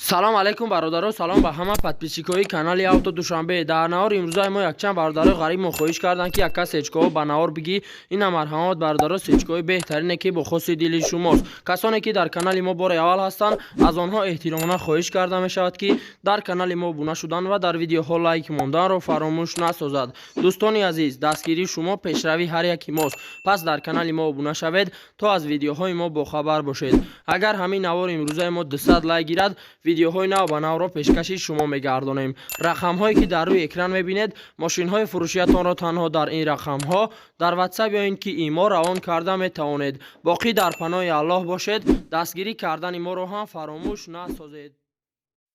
салом алейкум бародаро, салом ба ҳама подписчикои канали авто душанбе. Дар наҳори имрӯзаи мо якчанд бародарои ғариб моҳоиш карданд ки яка сечкаҳо ба наҳор бигӣ. Ина марҳамат бародаро сечкаҳои беҳтарине ки бо хоси дили шумост. Касоне ки дар канали мо бори аввал ҳастанд, аз онҳо эҳтиромона хоҳиш карда мешавад ки дар канали мо обуна шудан ва дар видеоҳо лайк монданро фаромӯш насозад. дӯстони азиз, дастгирии шумо пешравии ҳар яки мост. Пас дар канали мо обуна шавед то аз видеоҳои мо бохабар бошед. агар ҳамин навори имрӯзаи мо 200 лайк гирад, видеоҳои нав ба навро пешкаши шумо мегардонем. рақамҳое ки дар рӯи экран мебинед, мошинҳои фурӯшиятонро танҳо дар ин рақамҳо дар ватсап ё ин ки имо равон карда метавонед. боқӣ дар паноҳи аллоҳ бошед. дастгирӣ кардани моро ҳам фаромӯш насозед.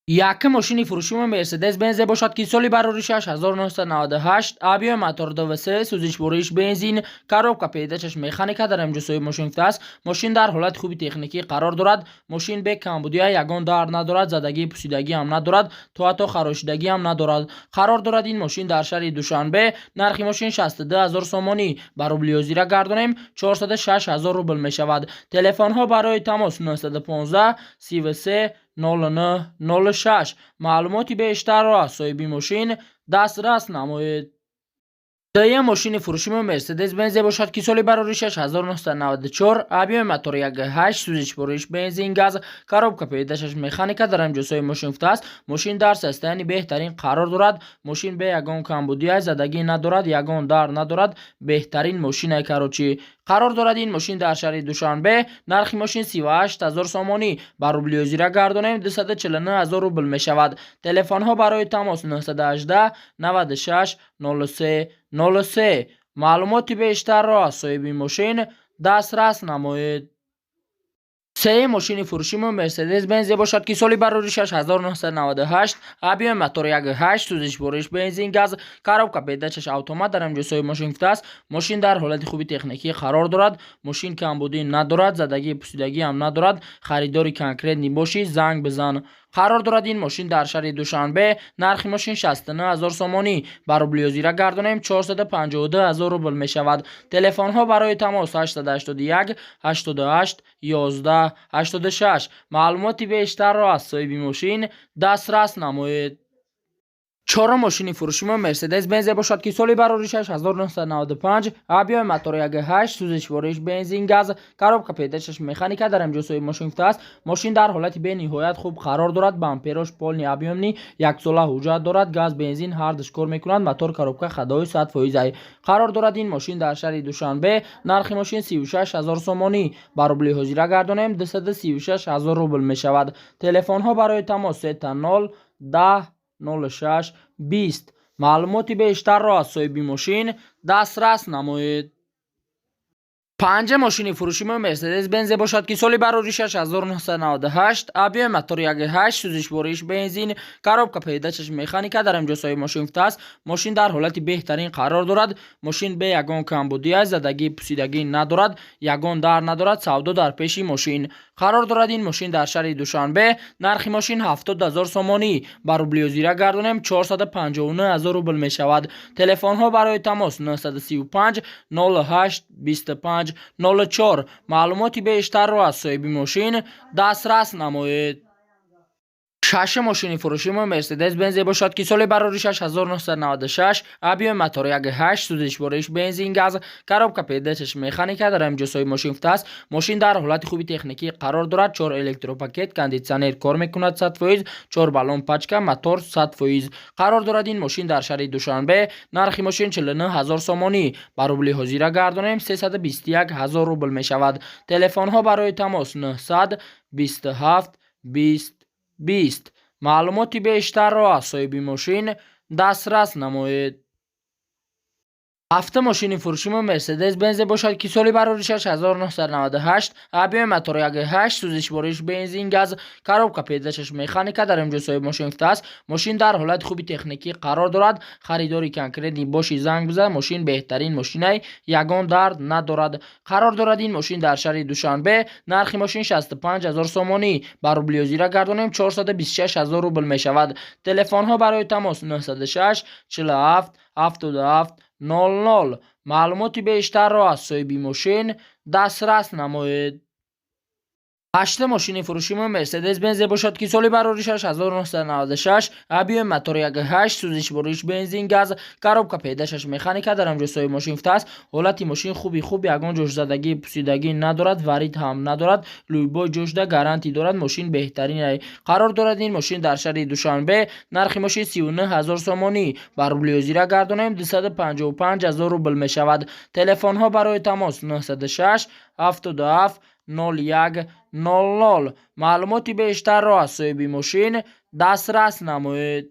Яка мошини фурӯшии Mercedes Benz бошад ки соли бароришаш 1998, авио мотор ДВС, сӯзишвориш бензин, коробка передачаш механика дар ҳамҷосои мошин аст. мошин дар ҳолати хуби техникӣ қарор дорад. мошин бе камбудия ягон дард надорад, задагӣ пусидагӣ ҳам надорад, то ҳатто харошидагӣ ҳам надорад. қарор дорад ин мошин дар шаҳри Душанбе. нархи мошин 62000 сомонӣ ба рубли озира гардонем 406000 рубл мешавад. телефонҳо барои тамос 915 33 0906. маълумоти бештарро аз соҳиби мошин дастрас намоед. даия мошини фурӯшии Mercedes Benz бошад ки соли бароришаш 1994, авиои мотор 1.8, сӯзишвориш бензин газ, коробка передачаш механика дар ҳамҷосои мошин аст. мошин дар состоянии беҳтарин қарор дорад. мошин бе ягон камбудия, задагӣ надорад, ягон дард надорад. беҳтарин мошинаи карочӣ. қарор дорад ин мошин дар шаҳри Душанбе. нархи мошин 38000 сомонӣ ба рубли озира гардонем 249000 рубл мешавад. телефонҳо барои тамос 918 96 03 03. маълумоти бештарро аз соҳиби мошин дастрас намоед. сеи мошини фурӯшии Mercedes Benz бошад ки соли бароришаш 1998, авиои мотор 1.8, сӯзишвориш бензин газ, коробка передачаш автомат дар ҳамҷосои мошин аст. мошин дар ҳолати хуби техникӣ қарор дорад. мошин камбудӣ надорад, задагӣ пусидагӣ ҳам надорад. харидори конкретни бошӣ занг бизан. қарор дорад ин мошин дар шаҳри Душанбе. нархи мошин 69000 сомонӣ ба рубли озира гардонем 452000 рубл мешавад. телефонҳо барои тамос 881 88 11 86. маълумоти бештарро аз соҳиби мошин дастрас намоед. чорум мошини фурӯшии Mercedes Benz бошад ки соли бароришаш 1995, авиои мотор 1.8, сӯзишвориш бензин газ, коробка передачаш механика дар ҳамҷосои мошин аст. мошин дар ҳолати бениҳоят хуб қарор дорад. бамперош полни объемни, яксола ҳуҷҷат дорад. газ бензин ҳардуш кор мекунад. мотор коробка ходои 100%. қарор дорад ин мошин дар шаҳри Душанбе. нархи мошин 36000 сомонӣ ба рубли озира гардонем 236000 рубл мешавад. телефонҳо барои тамос 30 10 06 20. маълумоти бештарро аз соҳиби мошин дастрас намоед. панҷум мошини фурӯшии Mercedes Benz бошад ки соли бароришаш 1998, авиои мотор 1.8, сӯзишвориш бензин, коробка передачаш механика дар ҳамҷосои мошин аст. мошин дар ҳолати беҳтарин қарор дорад. мошин бе ягон камбудия, задагӣ пусидагӣ надорад, ягон дард надорад. савдо дар пеши мошин. қарор дорад ин мошин дар шаҳри Душанбе. нархи мошин 70000 сомонӣ ба рубли озира гардонем 459000 рубл мешавад. телефонҳо барои тамос 935 08 25 04. маълумоти бештарро аз соҳиби мошин дастрас намоед. шашум мошини фурӯшии Mercedes Benz бошад ки соли бароришаш 1996, авиои мотор 1.8, сӯзишвориш бензин газ, коробка передачаш механика дар ҳамҷосои мошин аст. мошин дар ҳолати хуби техникӣ қарор дорад. 4 электропакет, кондитсионер кор мекунад 100%, 4 баллон пачка, мотор 100%. қарор дорад ин мошин дар шаҳри Душанбе. нархи мошин 49000 сомонӣ ба рубли озира гардонем 321000 рубл мешавад. телефонҳо барои тамос 900 27 20 20. маълумоти бештарро аз соҳиби мошин дастрас намоед. ҳафтум мошини фурӯшии Mercedes Benz бошад ки соли бароришаш 1998, авиои мотор 1.8, сӯзишвориш бензин газ, коробка передачаш механика дар ҳамҷосои мошин аст. мошин дар ҳолати хуби техникӣ қарор дорад. харидори конкретни бошӣ занг бизан. мошин беҳтарин мошинай, ягон дард надорад. қарор дорад ин мошин дар шаҳри Душанбе. нархи мошин 65000 сомонӣ ба рубли озира гардонем 426000 рубл мешавад. телефонҳо барои тамос 906 47 77 00. маълумоти бештарро аз соҳиби мошин дастрас намоед. هشت ماشین فروشی ما مرسدس بنز باشد که سالی براریشش 1996 ابی موتور 1.8 سوزش برویش بنزین گاز کاروبکا پیداشش مکانیکا در جلوی ماشین است. حالت ماشین خوبی یگان جوش زدگی پوسیدگی ندارد، ورید هم ندارد، لوی جوش ده گارانتی دارد. ماشین بهترین قرار دارد. این ماشین در شهر دوشنبه نرخ ماشین 39000 سومانی بر روبلیوزی را گردانیم 255000 روبل می شود. تلفن ها برای تماس 906 77 01 00. معلوماتی بیشتر را از صاحب ماشین دسترس نمایید.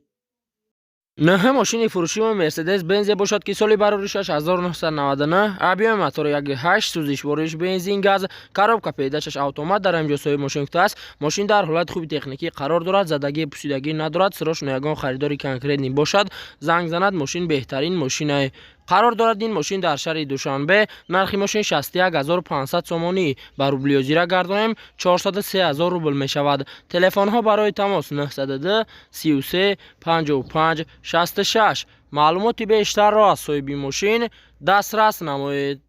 نه ماشین فروشی ما مرسدس بنز باشد که سالی براریشش 1999 ابی موتور 1.8 سوزش برویش بنزین گاز کاروبکا پیداشش اتومات در اینجا صاحب ماشین است. ماشین در حالت خوبی تکنیکی قرار دارد، زدگی پوسیدگی ندارد. سراش یگان خریداری کنکریت نی باشد. زنگ زند ماشین بهترین ماشین قرار دارد. این ماشین در شهر دوشنبه نرخ ماشین 61500 سومانی بر روبلیوزی را گردانیم 403000 روبل می شود. تلفن ها برای تماس 910 33 55 66. معلوماتی بیشتر را از صاحب ماشین دسترس نمایید.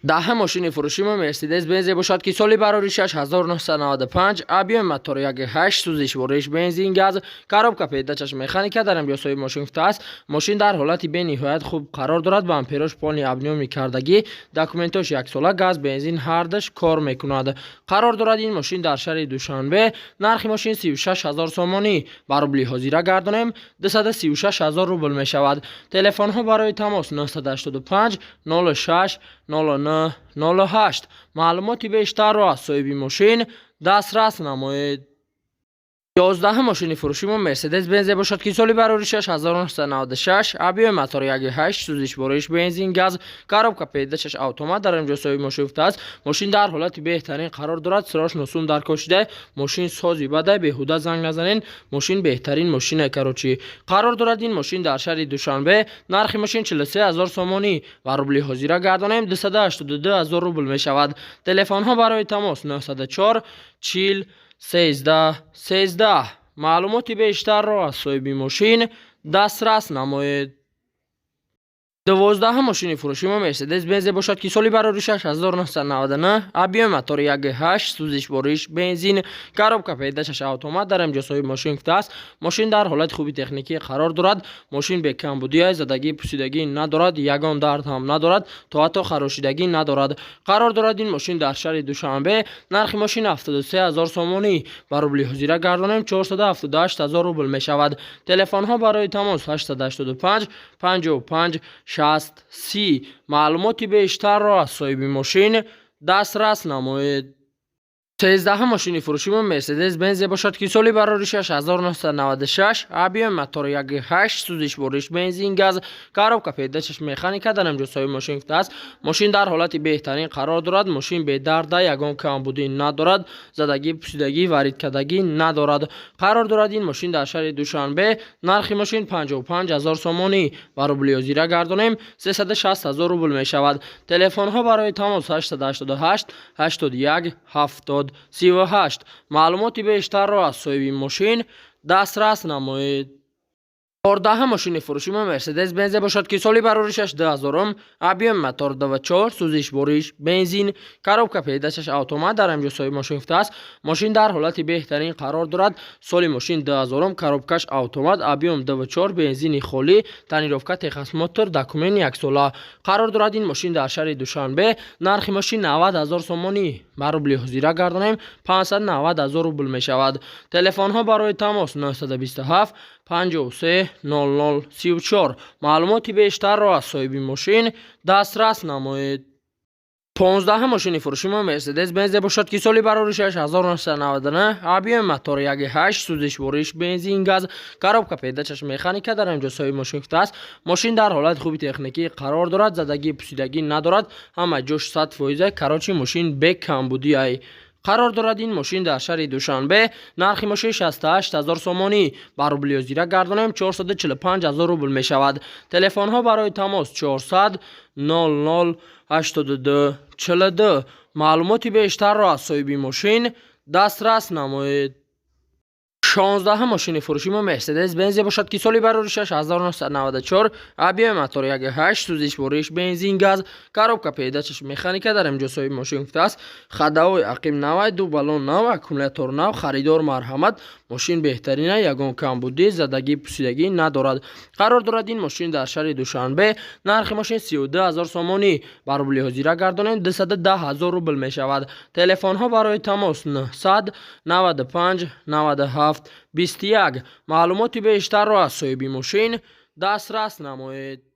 ده ماشین فروشی ما مرسدس بنز باشد که سالی براریشش 1995 ابی موتور 1.8 سوزش برویش بنزین گاز کاروبکا پیداشش مکانیکا در اینجا صاحب ماشین است. ماشین در حالتی به نهایت خوب قرار دارد. بامپرش پانی ابنیومی کردگی داکومنتش یک ساله گاز بنزین هردش کار میکند. قرار دارد. این ماشین در شهر دوشنبه نرخ ماشین 36000 سومانی بر روبلی حاضر گردانیم 236000 روبل می شود. تلفن ها برای تماس 985 06 09 08. معلوماتی بیشتر را از صاحب ماشین دسترس نمایید. 11 ماشین فروشی ما مرسدس بنز باشد که سالی براریشش 1996 ابی موتور 1.8 سوزش برویش بنزین گاز کاروبکا پیداشش اتومات در اینجا صاحب ماشین است. ماشین در حالت بهترین قرار دارد. سراش نسوم در کشیده. ماشین سازی بده بهوده زنگ نزنین. ماشین بهترین ماشین کروچی قرار دارد. این ماشین در شهر دوشنبه نرخ ماشین 43000 سومانی و روبلی حاضر گردانیم 282000 روبل می شود. تلفن ها برای تماس 904 40 13. معلوماتی بیشتر را از صاحب ماشین دسترس نمایید. 12 ماشین فروشی ما مرسدس بنز باشد که سالی براریشش 1999 ابی موتور 1.8 سوزش برویش بنزین کاروبکا پیداشش اتومات در اینجا صاحب ماشین است. ماشین در حالت خوبی تکنیکی قرار دارد. ماشین به کمبودی زدگی پوسیدگی ندارد، یگان درد هم ندارد، تا حتی خراشیدگی ندارد. قرار دارد. این ماشین در شهر دوشنبه نرخ ماشین 73000 سومانی بر روبلی حاضر گردانیم 478000 روبل می شود. تلفن ها برای تماس 885 55 60 30. معلوماتی بیشتر را از صاحب ماشین دسترس نمایید. 13 ماشین فروشی ما مرسدس بنز باشد که سالی براریشش 1996 ابی موتور 1.8 سوزش برویش بنزین گاز کاروبکا پیداشش مکانیکا در اینجا صاحب ماشین است. ماشین در حالت بهترین قرار دارد. ماشین به درد یگان کمبودی ندارد، زدگی پوسیدگی ورید کردگی ندارد. قرار دارد. این ماشین در شهر دوشنبه نرخ ماشین 55000 سومانی و روبلی حاضر گردانیم 360000 روبل می شود. تلفن ها برای تماس 888 81 70 38. معلوماتی بیشتر را از صاحب ماشین دسترس نمایید. 14 ماشین فروشی ما مرسدس بنز باشد که سالی براریشش 2000 ابی موتور 2.4 سوزش برویش بنزین کاروبکا پیداشش اتومات در اینجا صاحب ماشین است. ماشین در حالت بهترین قرار دارد. سالی ماشین 2000 کاروبکاش اتومات ابی 2.4 بنزین خالی تنیروفکا تخص موتور داکومنت یک ساله قرار دارد. این ماشین در شهر دوشنبه نرخ ماشین 90000 سومانی بر روبلی حاضر گردانیم 590000 روبل می شود. تلفن ها برای تماس 927 53 00 34. معلوماتی بیشتر را از صاحب ماشین دسترس نمایید. 15 ماشین فروشی ما مرسدس بنز باشد که سالی براریشش 1999 ابی موتور 1.8 سوزش برویش بنزین گاز کاروبکا پیداشش مکانیکا در اینجا صاحب ماشین است. ماشین در حالت خوبی تکنیکی قرار دارد. زدگی پوسیدگی ندارد. همه جوش 100% کراچی ماشین به کمبودی قرار دارد. این ماشین در شهر دوشنبه نرخ ماشین 68000 سومانی بر روبلی حاضر گردانیم 445000 روبل می شود. تلفن ها برای تماس 400 00 82 42. معلوماتی بیشتر را از صاحب ماشین دسترس نمایید. 16 ماشین فروشی ما مرسدس بنز باشد که سالی برارشش 1994 ابی موتور 1.8 سوزش بریش بنزین گاز коробка پیداشش مکانیکا در امجاسای ماشین گفته است خداوی عقیم نو دو بالون نو اکومولاتور نو خریدار مرحمت ماشین بهترینه یگان کمبودی زدگی پوسیدگی ندارد قرار دارد این ماشین در شهر دوشنبه نرخ ماشین 32000 سومانی بر روبل حاضر گردانید 210000 روبل می شود تلفن ها برای تماس 995 97 21 معلوماتی بیشتر را از صاحب ماشین دسترس نمایید.